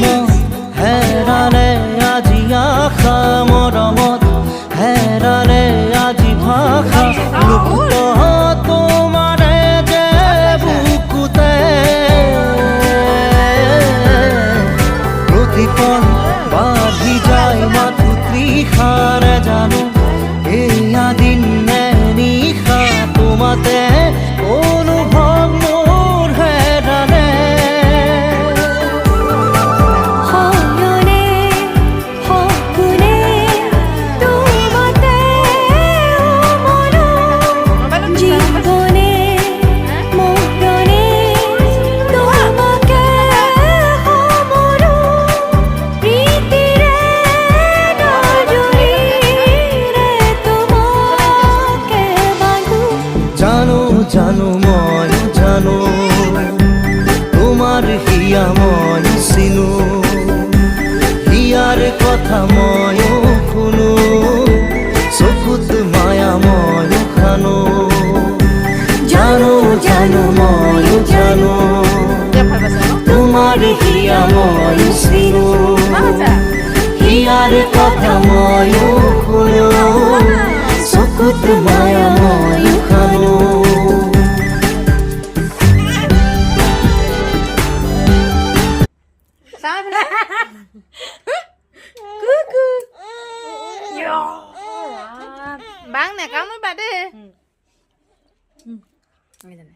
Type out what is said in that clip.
মন হেৰালে আজি আশা মৰমত হেৰালে আজি ভাষা লুপ্ত তোমাৰে যে বুকুতে প্ৰতিপল বাঢ়ি যায় মাথো তৃষাৰে জানো এয়া দিন নে নিশা তোমাতে অনুভৱ মোৰ হেৰালে জানো মই জানো তোমাৰ হিয়া মই চিনো হিয়াৰ কথা ময়ো শুনো চকুত মায়া ময়ো খানো জানো জানো ময়ো জানো তোমাৰ হিয়া মই চিনো হিয়াৰ কথা ময়ো শুনো চকুত মায়া ময়ো খানো Bang nè, có mấy bà đi. Đây này.